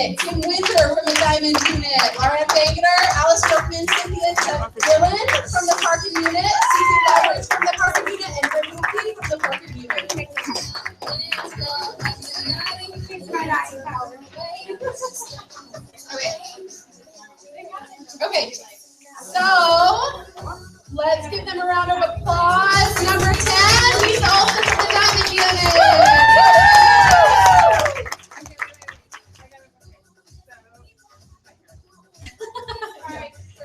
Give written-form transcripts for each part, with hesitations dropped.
unit, Kim Winter from the Diamond unit, Laura Banger, Alice Workman, Cynthia Dillon from the Parking unit, Susie Lowers from the Parking unit, and Brittany McKee from the Parking unit. Okay, so let's give them a round of applause. Number 10, he's also from the Diamond unit.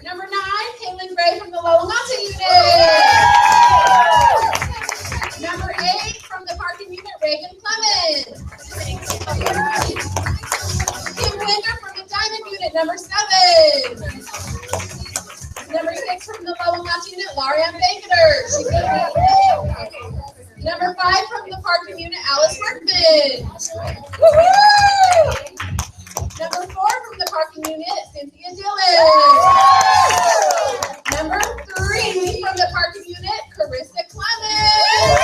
Number 9, Caitlin Gray from the Lolamata unit. Number 8, from the Parking unit, Reagan Clemens. Kim Winter from the Diamond unit, number 7. Number 6 from the Lolamata unit, Larianne Baker. Number 5 from the Parking unit, Alice Workman. Number 4 from the Parking unit, Cynthia Dillon. Number 3 from the Parking unit, Carissa Clemens.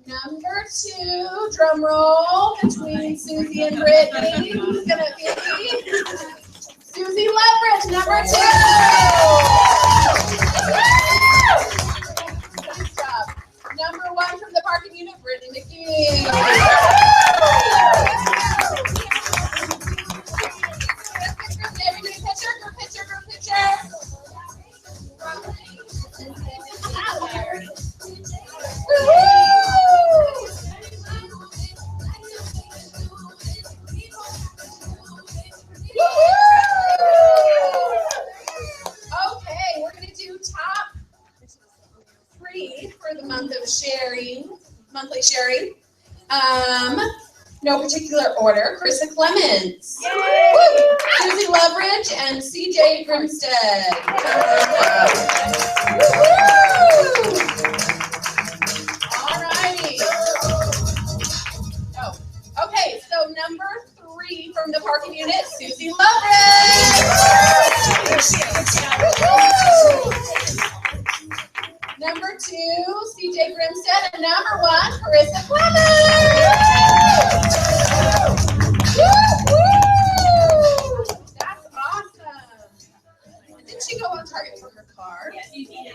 Number 2, drum roll between Susie and Brittany. Who's gonna be Susie Leverage, number 2. Good job. Number 1 from the Parking unit, Brittany McKee. Everybody picture, group picture, group picture. Okay, we're going to do top 3 for the month of sharing, monthly sharing. No particular order. Carissa Clemens, Susie Leverage, and CJ Grimstead. All righty. Oh, okay, so number 3 from the Parking unit, Susie Leverage. Number 2, CJ Grimstead, and number 1, Carissa Clemens. That's awesome. Did she go on target for her car? Yes, you did.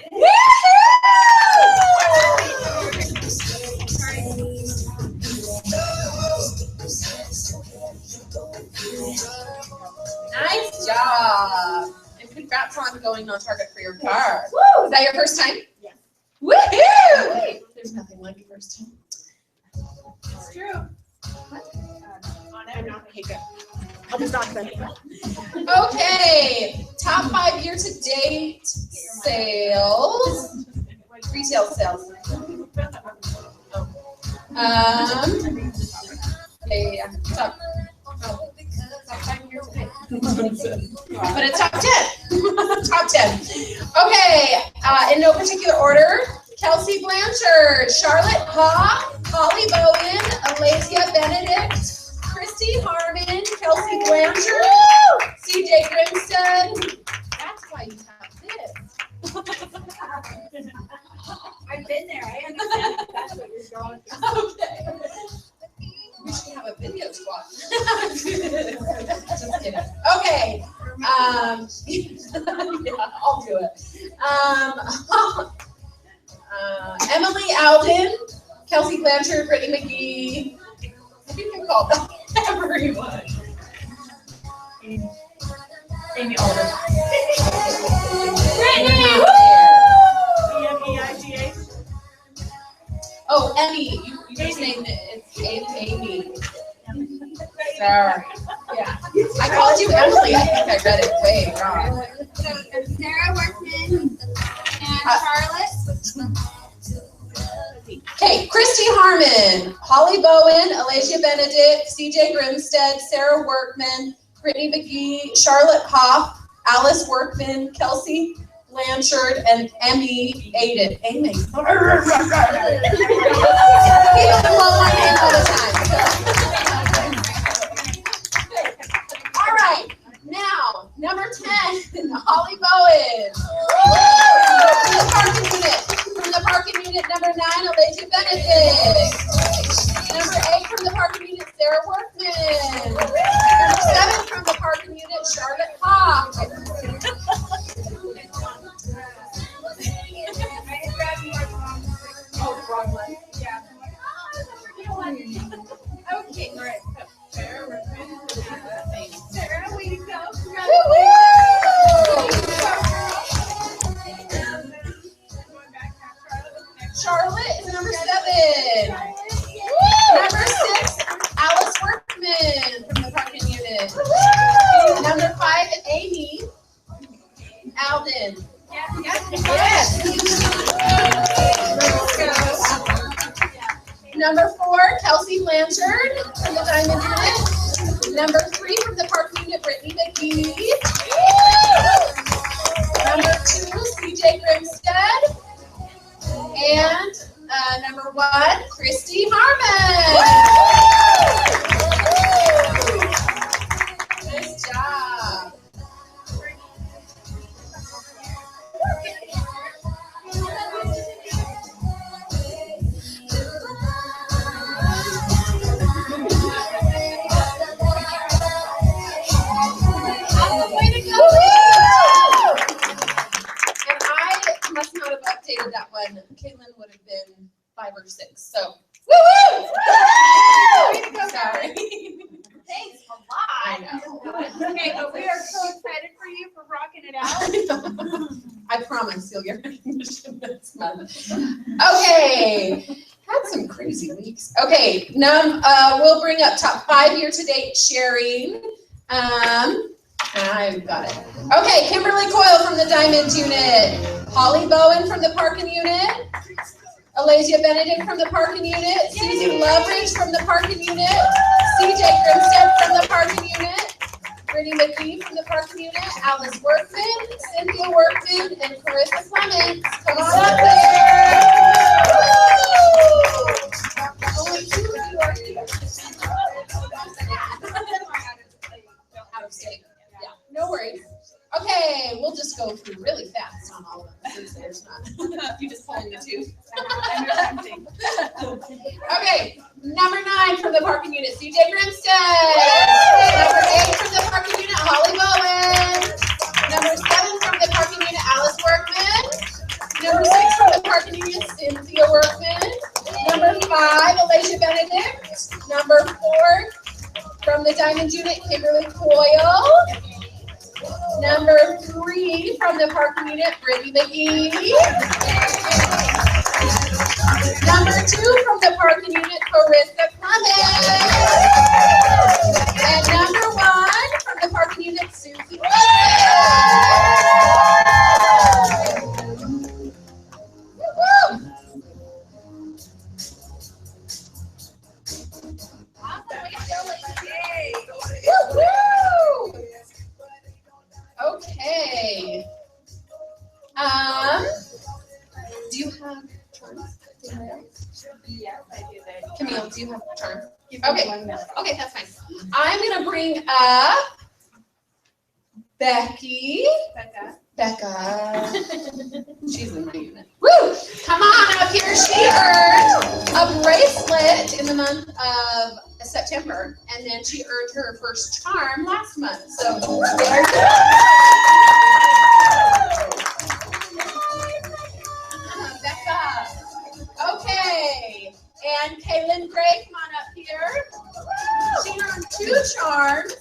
Nice job. And congrats on going on target for your car. Woo! Is that your first time? Yes. Woohoo! Wait, there's nothing like your first time. It's true. What? I'm not. Okay, good. I'll just not send it. Okay, top 5 year-to-date sales. Retail sales. Yeah. Top 5 year-to-date. But it's top 10. Top 10. Okay, in no particular order. Kelsey Blanchard, Charlotte Ha, Holly Bowen, Alasia Benedict, Christy Harmon, Kelsey Blanchard, CJ Grimstead. That's why you have this. I've been there. I understand that's what you're going through. Okay. We should have a video squad. Just kidding. Okay. Yeah, I'll do it. Emily Alden, Kelsey Blanchard, Brittany McKee. I think you called everyone. Amy Alden. Brittany! E-M-E-I-G-H. Oh, Emmy. You just named it. It's Amy. Sorry. Yeah. I called you Emily. I think I read it way wrong. So Sarah Workman and Charlotte. Okay, Christy Harmon, Holly Bowen, Alasia Benedict, CJ Grimstead, Sarah Workman, Brittany McGee, Charlotte Hoff, Alice Workman, Kelsey Blanchard, and Emmy Aiden. Amy. People want my name all the time. All right, now, number 10, Holly Bowen. From the Parking unit. From the Parking unit, number 9, Alasia Benedict. Number 8 from the Parking unit, Sarah Sarah Workman. Number 7 from the parking unit, Charlotte Hawk. Oh, the wrong one. Yeah. Okay, all right. Sarah, way to go. Charlotte is number 7. Number 6, Alice Workman from the parking unit. Number 5, Amy Alden. Yes. Number 4, Kelsey Blanchard from the Diamond Unit. Number 3 from the parking unit, Brittany McGee. Number 2, CJ Grimstead. And number 1, Christy Harmon. Nice job. Way to go. And I must not have updated that one. Caitlin would have been 5 or 6. So, woo-hoo! Way to go, sorry. Thanks a lot. I know. Okay, but we are so excited for you for rocking it out. I promise you'll get recognition next month. Okay. Had some crazy weeks. Okay, now we'll bring up top 5 year-to-date sharing. I've got it. Okay, Kimberly Coyle from the Diamond Unit. Holly Bowen from the Parking Unit. Alasia Benedict from the Parking Unit. Susie Loveridge from the Parking Unit. CJ Grimstead from the Parking Unit. Brittany McGee from the Parking Unit. Alice Workman, Cynthia Workman, and Carissa Clements. Come on up there. Only 2 of you are here. Out of state. Yeah, no worries. Okay, we'll just go through really fast on all of them since there's not. You just pulling the 2. Okay, number 9 from the parking unit, CJ Grimstead. Number 8 from the parking unit, Holly Bowen. Number 7 from the parking unit, Alice Workman. Number 6 from the parking unit, Cynthia Workman. Number 5, Alasia Benedict. Number 4 from the Diamond Unit, Kimberly Coyle. Number 3 from the parking unit, Brittany McGee. Number 2 from the parking unit, Carissa Clements. And number 1 from the parking unit, Susie. Okay. Do you have charms? Yes, I do. Camille, do you have charms? Okay. Okay, that's fine. I'm gonna bring up Becky. Becca. She's in my unit. Woo! Come on up here. She earned a bracelet in the month of September, and then she earned her first charm last month. So there you go. Becca. Okay. And Kaylin Gray, come on up here. She earned 2 charms.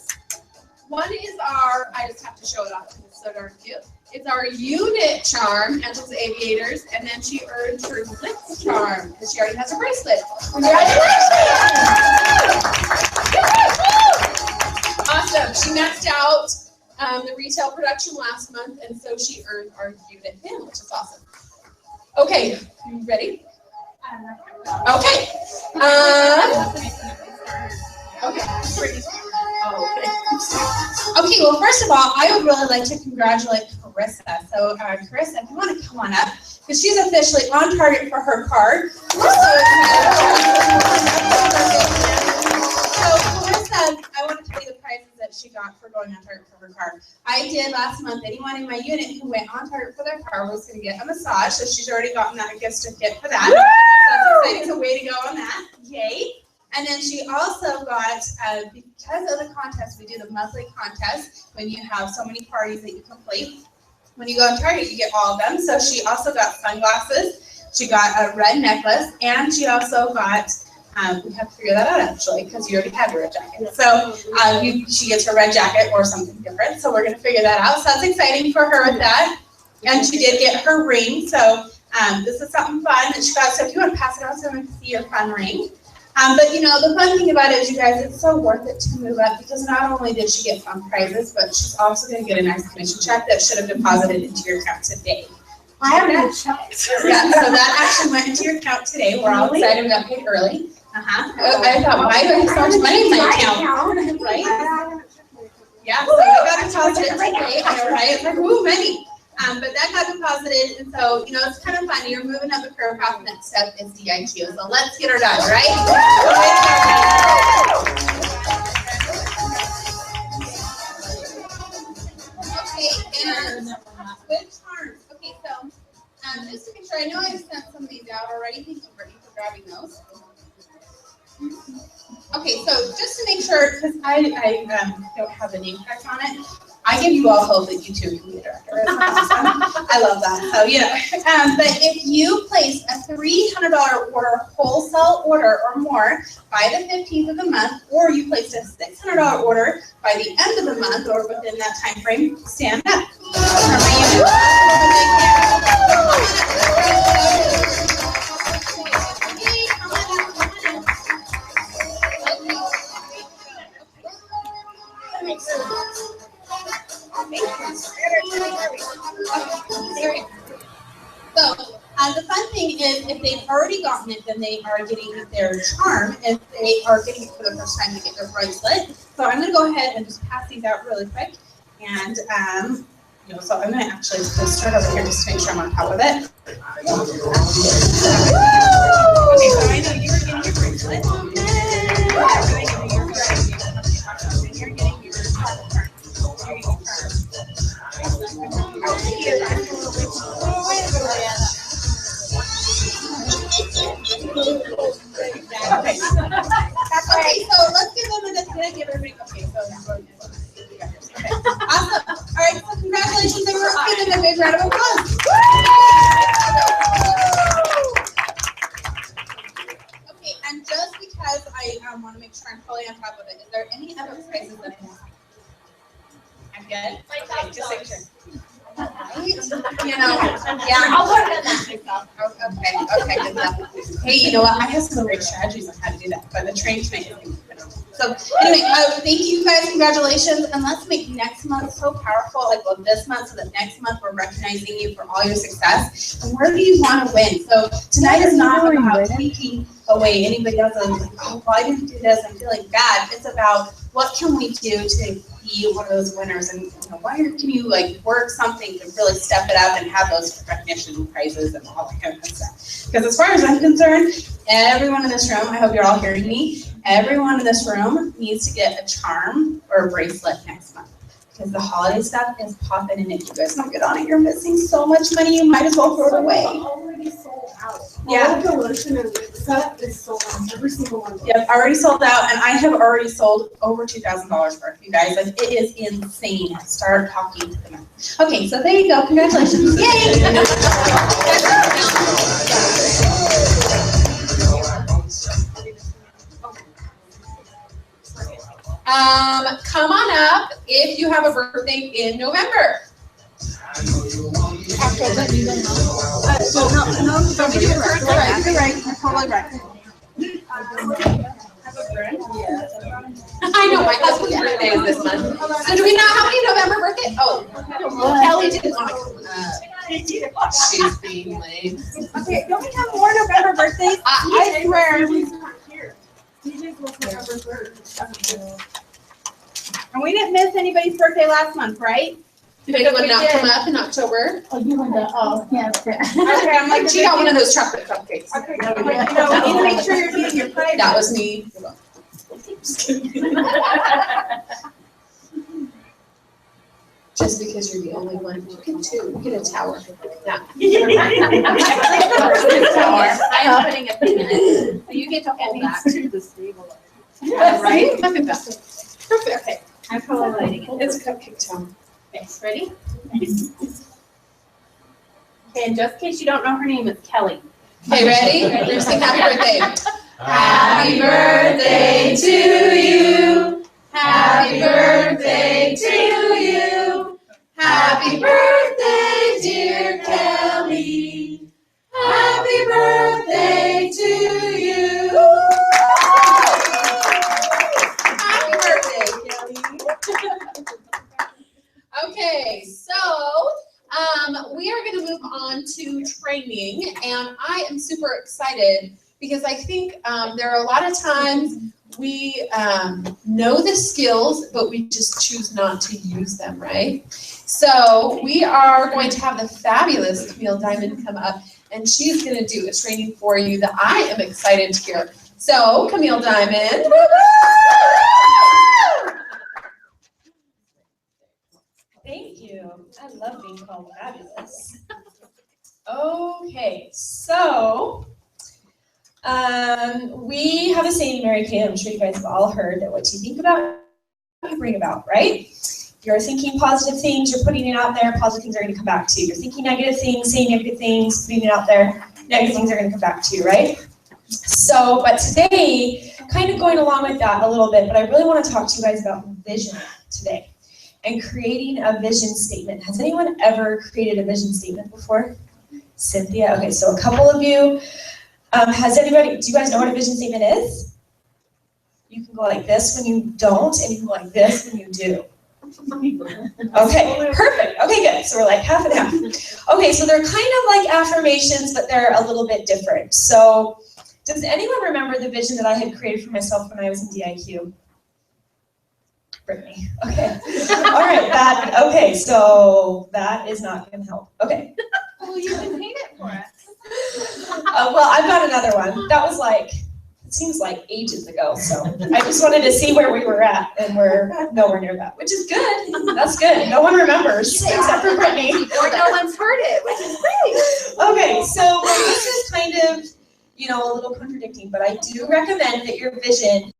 One is our, I just have to show it off because it's so darn cute. It's our unit charm, Angela's Aviators, and then she earned her lips charm because she already has a bracelet. Congratulations! Awesome. She maxed out the retail production last month, and so she earned our unit pin, which is awesome. Okay, you ready? Okay. Okay. Okay, well, first of all, I would really like to congratulate Carissa. So, Carissa, if you want to come on up, because she's officially on target for her card. We're so excited. So, Carissa, I want to tell you the prizes that she got for going on target for her card. I did last month. Anyone in my unit who went on target for their card was going to get a massage. So, she's already gotten that gift certificate for that. So, that's exciting. So, way to go on that. Yay. And then she also got, because of the contest, we do the monthly contest when you have so many parties that you complete. When you go on Target, you get all of them. So she also got sunglasses, she got a red necklace, and she also got, we have to figure that out actually, because you already have your red jacket. So she gets her red jacket or something different. So we're going to figure that out. So that's exciting for her with that. And she did get her ring. So this is something fun that she got. So if you want to pass it on so we can see your fun ring. But you know, the fun thing about it is, you guys, it's so worth it to move up, because not only did she get fun prizes, but she's also going to get a nice commission check that should have deposited into your account today. I haven't had checks. Yeah, so that actually went into your account today. We're all excited. We got paid early. I thought, why do I have so much money in my account? Right? Yeah, so we got deposited today. I know, right? It's like, ooh, money. But that got deposited, and so, you know, it's kind of fun. You're moving up the career path. Next step is DIQ. So let's get her done, right? Okay, and with charms. Okay, so just to make sure, I know I've sent some of these out already. Thank you, Brittany, for grabbing those. Okay, so just to make sure, because I don't have the name tag on it, I give you all hope that you too can be a director. Isn't that awesome? I love that. So, you know, but if you place a $300 order, wholesale order or more by the 15th of the month, or you placed a $600 order by the end of the month or within that time frame, stand up. So the fun thing is, if they've already gotten it, then they are getting their charm. If they are getting it for the first time, they get their bracelet. So I'm going to go ahead and just pass these out really quick. And you know, so I'm going to actually just start over here just to make sure I'm on top of it. Okay, so I know you were getting your bracelet. You're getting your charm. Okay. Okay, so let's give them a give everybody. Okay, so okay. Awesome. All right, so congratulations, everyone. Give them a big round of applause. Okay, and just because I want to make sure I'm fully on top of it, is there any other prizes that I want? I'm good. Okay, just make sure. Right? You know, yeah. I'll work on that myself. Okay, good enough. Hey, you know what? I have some great strategies on how to do that, but the training tonight is going to be phenomenal. So anyway, thank you guys, congratulations, and let's make next month so powerful, like well, this month, so that next month we're recognizing you for all your success. And where do you want to win? So tonight is not about taking away anybody else's, like, oh, well, I didn't do this, I'm feeling bad. It's about what can we do to be one of those winners, and you know, why can you like work something to really step it up and have those recognition and prizes and all that kind of stuff. Because as far as I'm concerned, everyone in this room, I hope you're all hearing me, everyone in this room needs to get a charm or a bracelet next month. Because the holiday stuff is popping, and if you guys don't get on it, you're missing so much money, you might as well throw it away. Already sold out. Yeah. All the lotion and lip set is sold out. Every single one. Yep, already sold out, and I have already sold over $2,000 worth, you guys. Like, it is insane. Start talking to them. Okay, so there you go. Congratulations. Yay! Come on up if you have a birthday in November. You're right. You're totally right. I know, my husband's birthday is this month. So do we not have any November birthday? Oh, Kelly didn't want to come. She's being lame. Okay, don't we have more November birthdays? I swear. And we didn't miss anybody's birthday last month, right? Did anyone not come up in October? Oh, you went to, oh, yeah. Okay, I'm like, She got one of those chocolate cupcakes. okay, you know, we need to make sure you're getting your prize. That was me. Just because you're the only one, you get two. You get a tower. Yeah. I'm putting a pin in it. You get to hold that. Yeah, right? Look at that. Perfect. Okay, I'm probably lighting it. It's a cupcake tone. Okay, ready? Okay, and just in case you don't know her name, it's Kelly. Okay, ready? We're gonna sing happy birthday. Happy birthday to you. Happy birthday to you. Happy birthday, dear Kelly. Happy birthday to you. Happy birthday, Kelly. Okay, so we are going to move on to training, and I am super excited because I think there are a lot of times we know the skills, but we just choose not to use them, right? So we are going to have the fabulous Camille Diamond come up, and she's going to do a training for you that I am excited to hear. So, Camille Diamond. Thank you. I love being called fabulous. Okay, so we have a saying, Mary Kay, I'm sure you guys have all heard, that what you think about, you bring about, right? You're thinking positive things, you're putting it out there, positive things are going to come back to you. You're thinking negative things, saying negative things, putting it out there, negative things are going to come back to you, right? So, but today, kind of going along with that a little bit, but I really want to talk to you guys about vision today and creating a vision statement. Has anyone ever created a vision statement before? Cynthia, okay, so a couple of you. Has anybody, do you guys know what a vision statement is? You can go like this when you don't, and you can go like this when you do. Okay, perfect. Okay, good. So we're like half and half. Okay, so they're kind of like affirmations, but they're a little bit different. So does anyone remember the vision that I had created for myself when I was in DIQ? Brittany. Okay. All right, okay, so that is not going to help. Okay. Well, you can paint it for us. Well, I've got another one. That was like, it seems like ages ago, so I just wanted to see where we were at, and we're nowhere near that, which is good. That's good. No one remembers, except for Brittany. Or no one's heard it, which is great. Okay, so this is kind of, a little contradicting, but I do recommend that your vision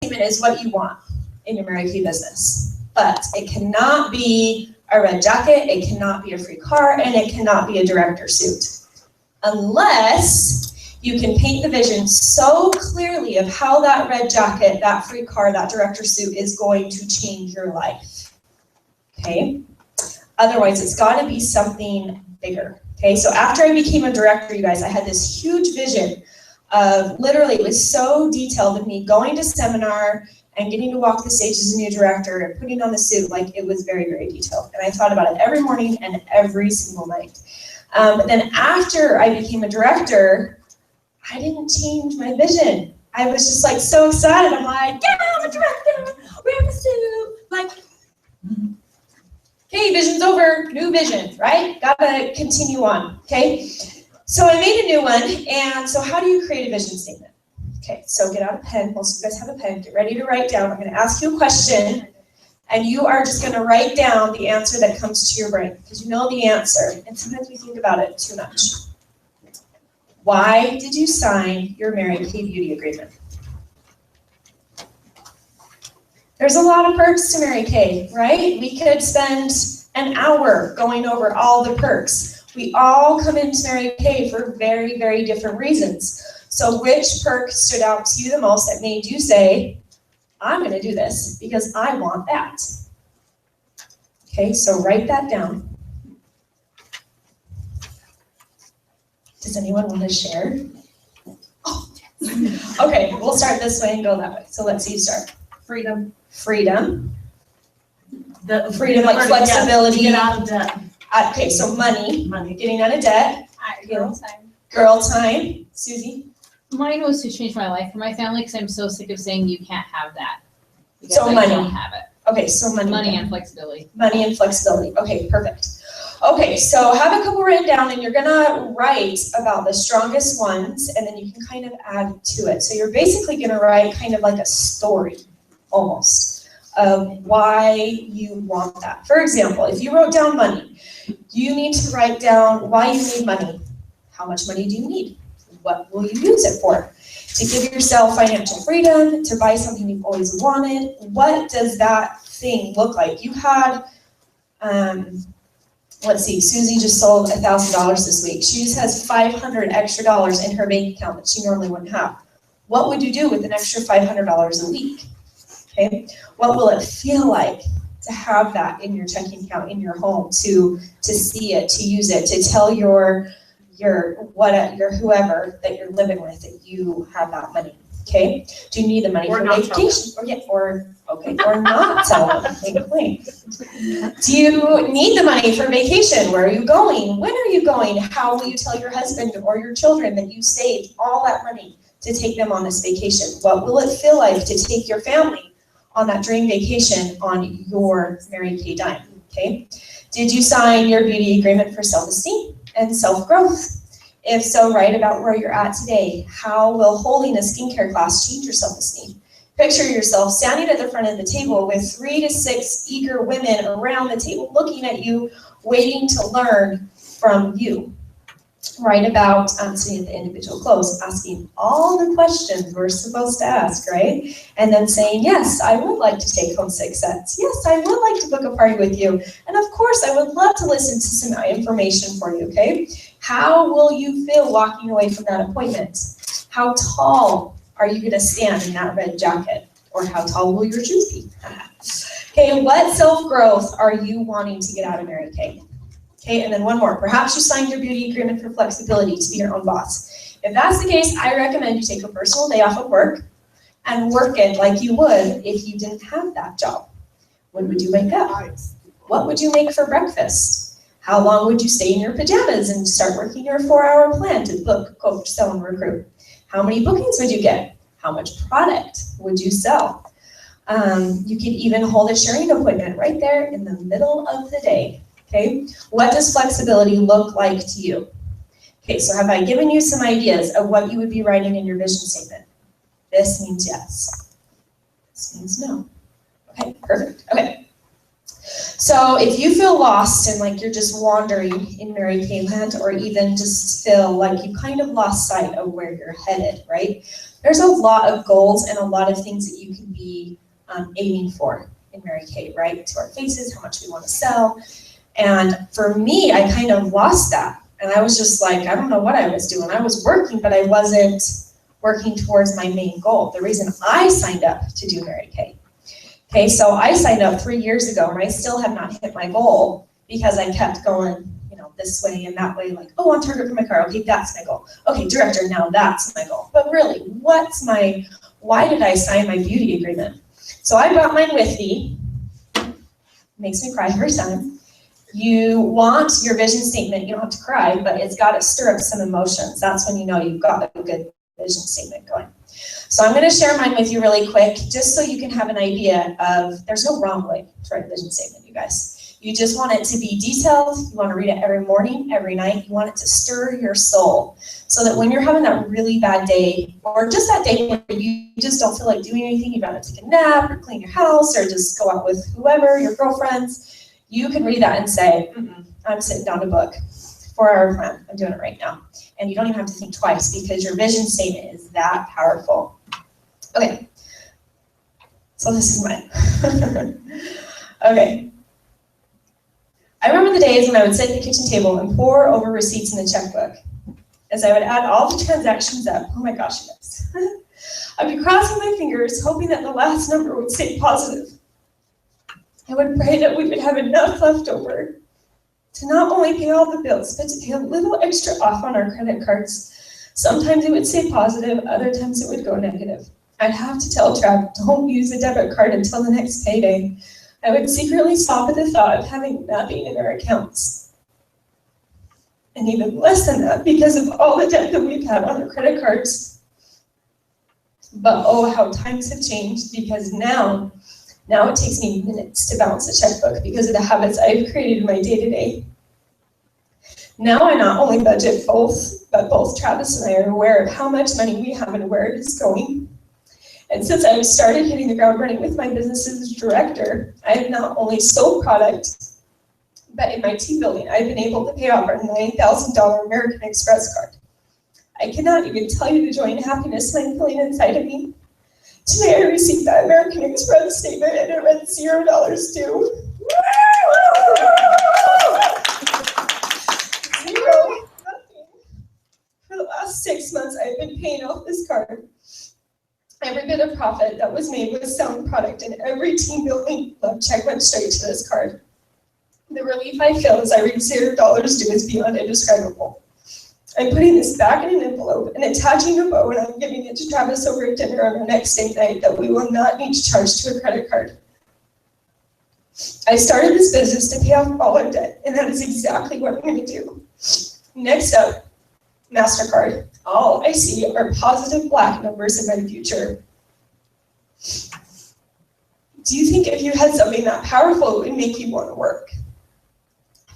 statement is what you want in your Mary Kay business. But it cannot be a red jacket, it cannot be a free car, and it cannot be a director suit. Unless you can paint the vision so clearly of how that red jacket, that free car, that director suit is going to change your life. Okay? Otherwise, it's got to be something bigger. Okay, so after I became a director, you guys, I had this huge vision of, literally, it was so detailed of me going to seminar and getting to walk the stage as a new director and putting on the suit. Like, it was very, very detailed. And I thought about it every morning and every single night. But then after I became a director, I didn't change my vision. I was just like so excited. I'm like, yeah, I'm a director, wear the suit. Like, okay, vision's over, new vision, right? Gotta continue on, okay? So I made a new one, and so how do you create a vision statement? Okay, so get out a pen. Most of you guys have a pen. Get ready to write down. I'm gonna ask you a question, and you are just gonna write down the answer that comes to your brain, because you know the answer, and sometimes we think about it too much. Why did you sign your Mary Kay Beauty Agreement? There's a lot of perks to Mary Kay, right? We could spend an hour going over all the perks. We all come into Mary Kay for very, very different reasons. So which perk stood out to you the most that made you say, I'm going to do this because I want that? Okay, so write that down. Does anyone want to share? Oh, yes. Okay, we'll start this way and go that way. So let's see you start. Freedom. Freedom. The Freedom, like flexibility. Get out of debt. Okay, so money. Money. Getting out of debt. Girl time. Girl time. Susie? Mine was to change my life for my family because I'm so sick of saying you can't have that. Because So I money. don't have it. Okay, so money. Money and flexibility. Money and flexibility. Okay, perfect. Okay, so have a couple written down, and you're gonna write about the strongest ones, and then you can kind of add to it. So you're basically gonna write kind of like a story, almost, of why you want that. For example, if you wrote down money, you need to write down why you need money. How much money do you need? What will you use it for? To give yourself financial freedom, to buy something you've always wanted? What does that thing look like? You had, let's see, Susie just sold $1,000 this week. She just has $500 extra in her bank account that she normally wouldn't have. What would you do with an extra $500 a week? Okay, what will it feel like to have that in your checking account, in your home, to see it, to use it, to tell your whoever that you're living with that you have that money? Okay, do you need the money for vacation? Or not tell them. Make a point. Do you need the money for vacation? Where are you going? When are you going? How will you tell your husband or your children that you saved all that money to take them on this vacation? What will it feel like to take your family on that dream vacation on your Mary Kay dime? Okay. Did you sign your beauty agreement for self-esteem and self-growth? If so, write about where you're at today. How will holding a skincare class change your self-esteem? Picture yourself standing at the front of the table with 3 to 6 eager women around the table looking at you, waiting to learn from you. Write about sitting at the individual close, asking all the questions we're supposed to ask, right? And then saying, yes, I would like to take home 6 sets. Yes, I would like to book a party with you. And of course, I would love to listen to some information for you, okay? How will you feel walking away from that appointment? How tall are you gonna stand in that red jacket? Or how tall will your shoes be? Okay, what self-growth are you wanting to get out of Mary Kay? Okay, and then one more. Perhaps you signed your beauty agreement for flexibility to be your own boss. If that's the case, I recommend you take a personal day off of work and work it like you would if you didn't have that job. When would you wake up? What would you make for breakfast? How long would you stay in your pajamas and start working your 4-hour plan to book, coach, sell, and recruit? How many bookings would you get? How much product would you sell? You could even hold a sharing appointment right there in the middle of the day. Okay, what does flexibility look like to you? Okay, so have I given you some ideas of what you would be writing in your vision statement? This means yes. This means no. Okay, perfect. Okay. So if you feel lost and like you're just wandering in Mary Kay land, or even just feel like you kind of lost sight of where you're headed, right? There's a lot of goals and a lot of things that you can be aiming for in Mary Kay, right? To our faces, how much we want to sell. And for me, I kind of lost that. And I was just like, I don't know what I was doing. I was working, but I wasn't working towards my main goal. The reason I signed up to do Mary Kay. Okay, so I signed up 3 years ago and I still have not hit my goal because I kept going, this way and that way, like, oh, on target for my car. Okay, that's my goal. Okay, director, now that's my goal. But really, why did I sign my beauty agreement? So I brought mine with me. Makes me cry every time. You want your vision statement, you don't have to cry, but it's got to stir up some emotions. That's when you know you've got a good vision statement going. So I'm going to share mine with you really quick, just so you can have an idea of, there's no wrong way to write a vision statement, you guys. You just want it to be detailed. You want to read it every morning, every night. You want it to stir your soul so that when you're having that really bad day, or just that day where you just don't feel like doing anything, you'd rather take a nap or clean your house or just go out with whoever, your girlfriends, you can read that and say, I'm sitting down to book 4-hour plan. I'm doing it right now. And you don't even have to think twice because your vision statement is that powerful. Okay, so this is mine. Okay. I remember the days when I would sit at the kitchen table and pore over receipts in the checkbook. As I would add all the transactions up, oh my gosh, yes. I'd be crossing my fingers, hoping that the last number would stay positive. I would pray that we would have enough left over to not only pay all the bills, but to pay a little extra off on our credit cards. Sometimes it would stay positive, other times it would go negative. I'd have to tell Trav, don't use a debit card until the next payday. I would secretly stop at the thought of having nothing in our accounts. And even less than that because of all the debt that we've had on our credit cards. But oh, how times have changed, because now it takes me minutes to balance a checkbook because of the habits I've created in my day-to-day. Now I not only budget both, but both Travis and I are aware of how much money we have and where it is going. And since I've started hitting the ground running with my business as director, I have not only sold product, but in my team building, I've been able to pay off our $9,000 American Express card. I cannot even tell you the joy and happiness I'm feeling inside of me. Today I received that American Express statement and it read $0 due. Zero, nothing. For the last 6 months, I've been paying off this card. Every bit of profit that was made was selling product, and every team building love check went straight to this card. The relief I feel as I read $0 due is beyond indescribable. I'm putting this back in an envelope and attaching a bow, and I'm giving it to Travis over dinner on our next date night that we will not need to charge to a credit card. I started this business to pay off all our debt, and that is exactly what I'm going to do. Next up, MasterCard. All I see are positive black numbers in my future. Do you think if you had something that powerful, it would make you want to work?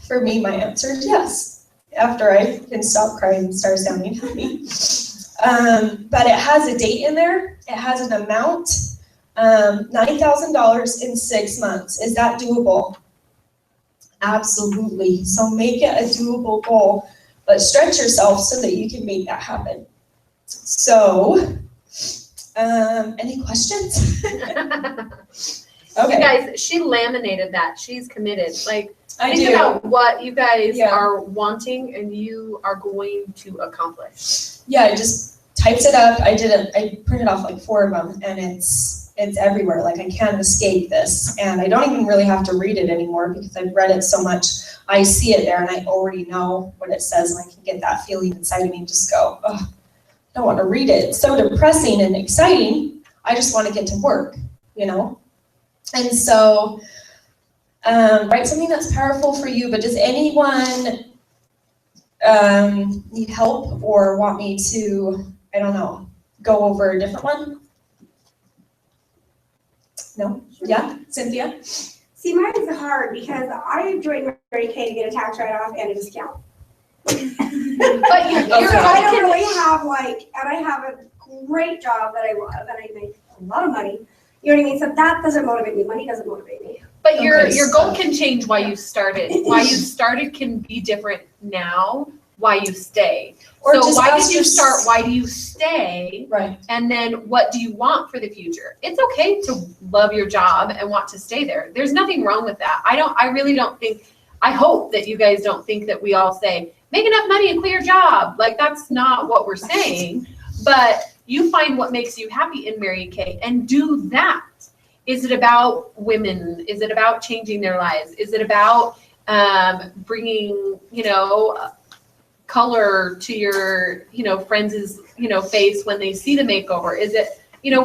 For me, my answer is yes. After I can stop crying and start sounding happy. But it has a date in there. It has an amount, $9,000 in 6 months. Is that doable? Absolutely. So make it a doable goal, but stretch yourself so that you can make that happen. So, any questions? Okay. Guys, she laminated that. She's committed. Like, I think do. about what you guys Yeah. are wanting and you are going to accomplish. Yeah, I just typed it up. I printed off like 4 of them, and it's everywhere. Like, I can't escape this, and I don't even really have to read it anymore because I've read it so much. I see it there, and I already know what it says, and I can get that feeling inside of me and just go, oh, I don't want to read it. It's so depressing and exciting. I just want to get to work, you know? And so, write something that's powerful for you, but does anyone need help or want me to, I don't know, go over a different one? No? Yeah? Cynthia? See, mine is hard because I joined Mary Kay to get a tax write-off and a discount. But you, Okay. you're So I don't can, really have and I have a great job that I love and I make a lot of money. You know what I mean? So that doesn't motivate me. Money doesn't motivate me. but your Okay, goal so- can change why you started. Why you started can be different now. Why you stay. Or So just why ask did you your- start? Why do you stay? Right. And then what do you want for the future? It's okay to love your job and want to stay there. There's nothing wrong with that. I really don't think, I hope that you guys don't think that we all say, make enough money and quit your job. Like, that's not what we're saying. But you find what makes you happy in Mary Kay and do that. Is it about women? Is it about changing their lives? Is it about bringing, color to your, friends' face when they see the makeover? Is it,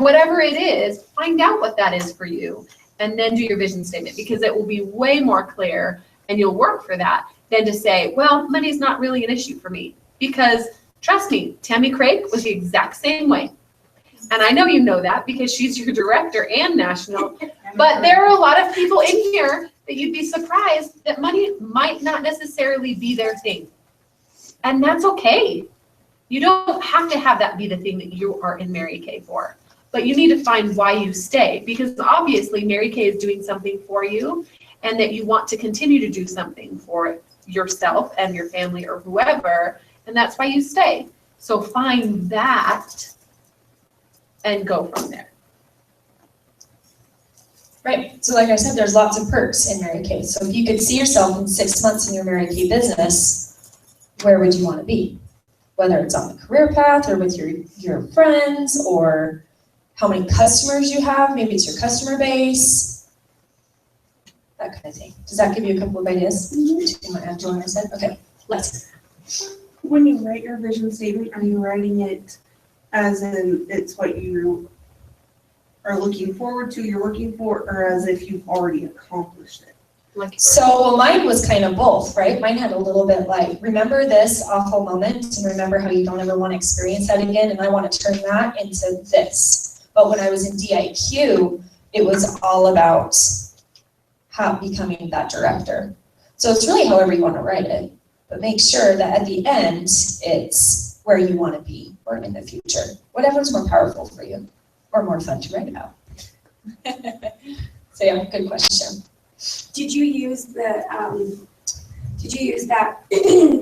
whatever it is, find out what that is for you and then do your vision statement, because it will be way more clear and you'll work for that than to say, well, money's not really an issue for me. Because trust me, Tammy Craig was the exact same way. And I know you know that because she's your director and national, but there are a lot of people in here that you'd be surprised that money might not necessarily be their thing. And that's okay. You don't have to have that be the thing that you are in Mary Kay for, but you need to find why you stay, because obviously Mary Kay is doing something for you and that you want to continue to do something for yourself and your family or whoever, and that's why you stay. So find that and go from there. Right. So like I said, there's lots of perks in Mary Kay. So if you could see yourself in 6 months in your Mary Kay business, where would you want to be? Whether it's on the career path or with your friends, or how many customers you have, maybe it's your customer base, that kind of thing. Does that give you a couple of ideas? Do you want to add to what I said? Okay, let's. When you write your vision statement, are you writing it as in it's what you are looking forward to, you're working for, or as if you've already accomplished it? So mine was kind of both, right? Mine had a little bit like, remember this awful moment and remember how you don't ever want to experience that again, and I want to turn that into this. But when I was in DIQ, it was all about becoming that director. So it's really however you want to write it, but make sure that at the end, it's where you want to be or in the future. Whatever's more powerful for you or more fun to write about. So yeah, good question. Did you use that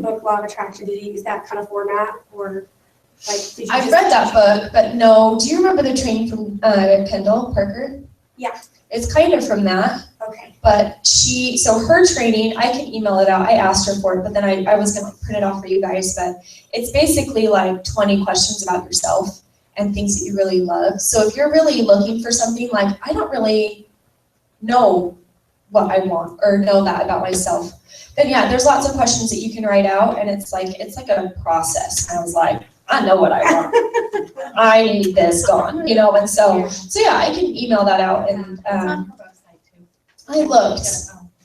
book Law of Attraction? Did you use that kind of format, or Like, did you I've just- read that book, but no. Do you remember the training from Kendall Parker? Yeah. It's kind of from that, Okay. but her training, I can email it out. I asked her for it, but then I was gonna print it off for you guys, but it's basically like 20 questions about yourself and things that you really love. So if you're really looking for something like, I don't really know what I want or know that about myself, then yeah, there's lots of questions that you can write out, and it's like a process. And I was like, I know what I want. I need this gone, you know, and so yeah, I can email that out, and It's on her website too. I looked,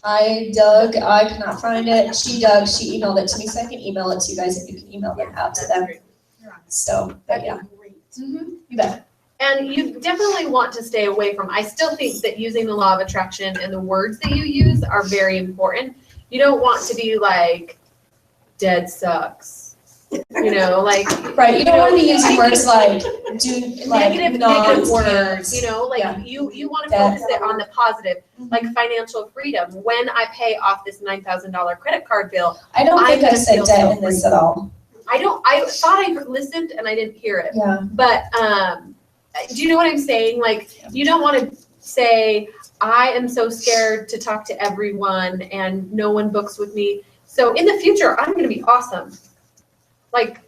I dug, I could not find it, she dug, she emailed it to me, so I can email it to you guys, and you can email them out to them. So, but yeah, you bet. And you definitely want to stay away from, I still think that using the law of attraction and the words that you use are very important. You don't want to be like, dead sucks. You know, like. Right, you don't want to be using words like, Negative words, you know, like Yeah. you want to That- focus it on the positive, like financial freedom. When I pay off this $9,000 credit card bill, I don't think I'm I gonna said feel debt so in this free. at all. I thought I listened and I didn't hear it. Yeah, But do you know what I'm saying? Like, you don't want to say, I am so scared to talk to everyone and no one books with me. So in the future, I'm going to be awesome. Like,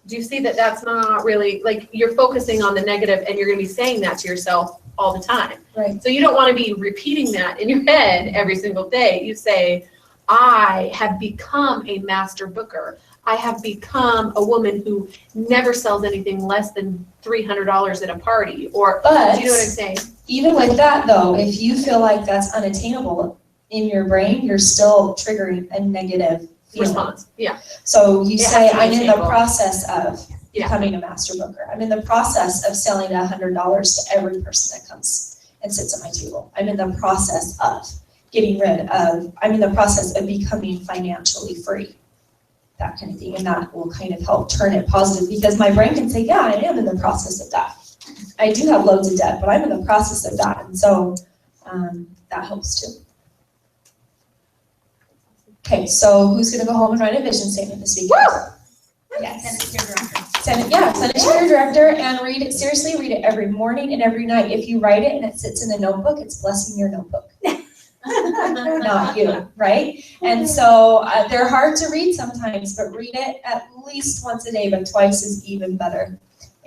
do you see that that's not really, like, you're focusing on the negative and you're going to be saying that to yourself all the time. right. So you don't want to be repeating that in your head every single day. You say, I have become a master booker. I have become a woman who never sells anything less than $300 at a party. Or, But do you know what I'm saying? even with that though, if you feel like that's unattainable in your brain, you're still triggering a negative feeling. Response. Yeah. So you It has say, to be I'm in the attainable. process of Yeah. becoming a master booker. I'm in the process of selling $100 to every person that comes and sits at my table. I'm in the process of I'm in the process of becoming financially free. That kind of thing, and that will kind of help turn it positive, because my brain can say, yeah, I am in the process of that. I do have loads of debt, but I'm in the process of that, and so that helps too. Okay, so who's gonna go home and write a vision statement this week? Yes. Send it to your director. Send it to your director and read it, seriously, read it every morning and every night. If you write it and it sits in the notebook, it's blessing your notebook. Not you, right? And so they're hard to read sometimes, but read it at least once a day, but twice is even better.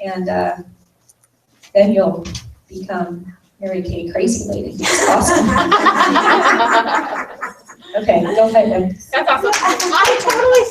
And then you'll become Mary Kay crazy lady. It's awesome. Okay, go ahead then. That's awesome. I totally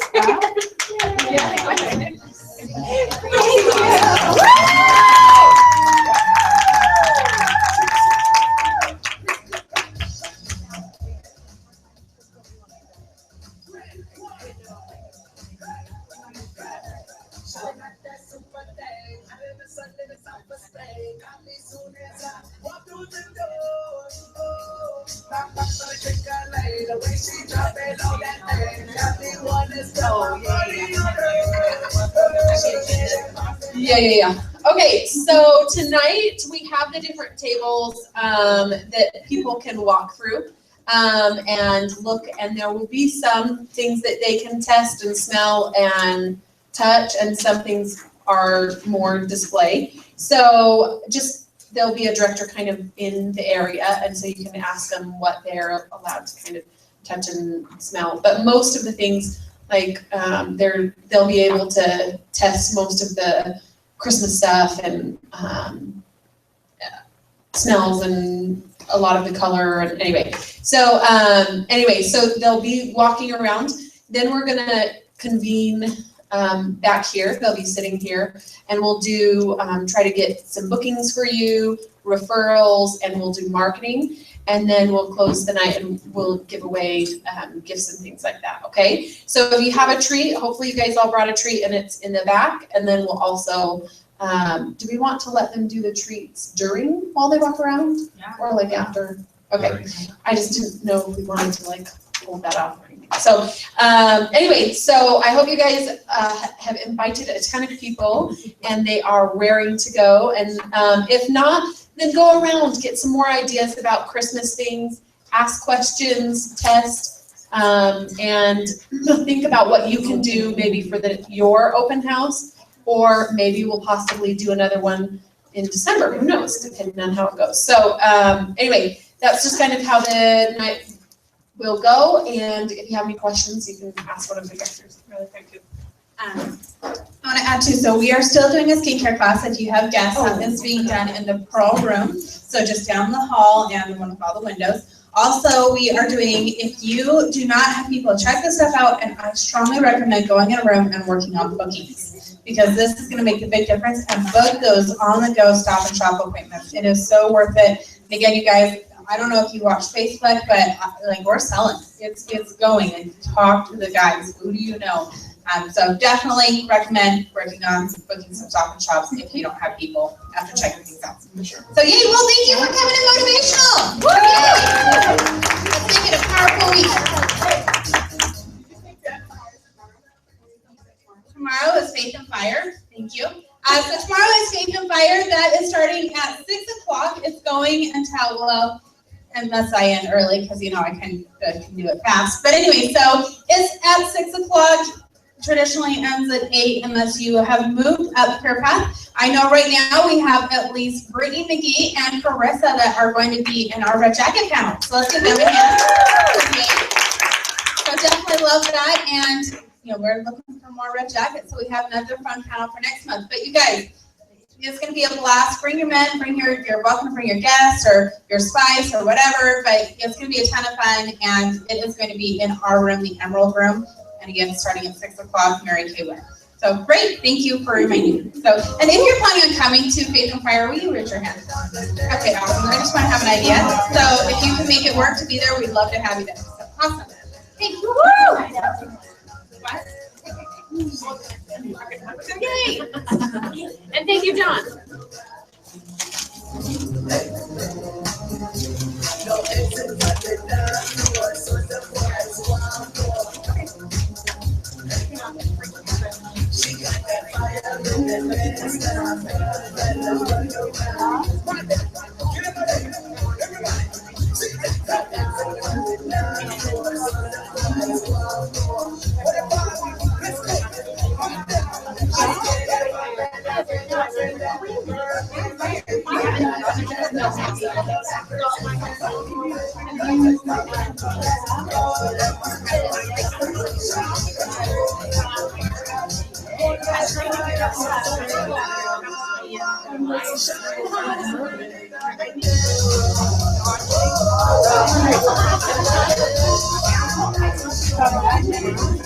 Yeah. Okay, so tonight we have the different tables that people can walk through and look, and there will be some things that they can test and smell and touch, and some things are more display. So there'll be a director kind of in the area, and so you can ask them what they're allowed to kind of touch and smell. But most of the things, like they'll be able to test most of the Christmas stuff and smells and a lot of the color. And anyway, so they'll be walking around. Then we're gonna convene back here. They'll be sitting here, and we'll do try to get some bookings for you, referrals, and we'll do marketing. And then we'll close the night and we'll give away gifts and things like that, okay? So if you have a treat, hopefully you guys all brought a treat and it's in the back. And then we'll also, do we want to let them do the treats while they walk around? Yeah. Or like after? Okay, I just didn't know if we wanted to like hold that off or anything. So anyway, so I hope you guys have invited a ton of people and they are raring to go. And if not, then go around, get some more ideas about Christmas things, ask questions, test, and think about what you can do maybe for your open house or maybe we'll possibly do another one in December, who knows, depending on how it goes. So, anyway, that's just kind of how the night will go, and if you have any questions, you can ask one of the directors. Really, thank you. I want to add too, so we are still doing a skincare class. If you have guests, that is being done in the Pearl room, so just down the hall and one of all the windows. Also, we are doing, if you do not have people, check this stuff out, and I strongly recommend going in a room and working on bookings, because this is going to make a big difference, and book those on-the-go Stop and Shop appointments. It is so worth it. And again, you guys, I don't know if you watch Facebook, but like we're selling. It's going, and talk to the guys. Who do you know? So definitely recommend booking some Stop and Shops if you don't have people after checking things out. So yay, well thank you for coming to Motivational. Woo! Let's make it a powerful week. Tomorrow is Faith and Fire. Thank you. So tomorrow is Faith and Fire. That is starting at 6 o'clock. It's going until, well, unless I end early, because you know I can do it fast. But anyway, so it's at 6 o'clock. Traditionally ends at 8 unless you have moved up Career Path. I know right now we have at least Brittany McGee and Carissa that are going to be in our Red Jacket panel. So let's give them a hand. So definitely love that, and you know we're looking for more Red Jackets, so we have another fun panel for next month. But you guys, it's going to be a blast. Bring your men, you're welcome to bring your guests or your spice or whatever, but it's going to be a ton of fun, and it is going to be in our room, the Emerald Room. And again, starting at 6 o'clock, Mary Kay Ware. So great, thank you for reminding me. So, and if you're planning on coming to Faith and Fire, will you raise your hand? Okay, awesome. I just want to have an idea. So if you can make it work to be there, we'd love to have you there. So awesome. Thank you. What? Yay! And thank you, John. Thank you.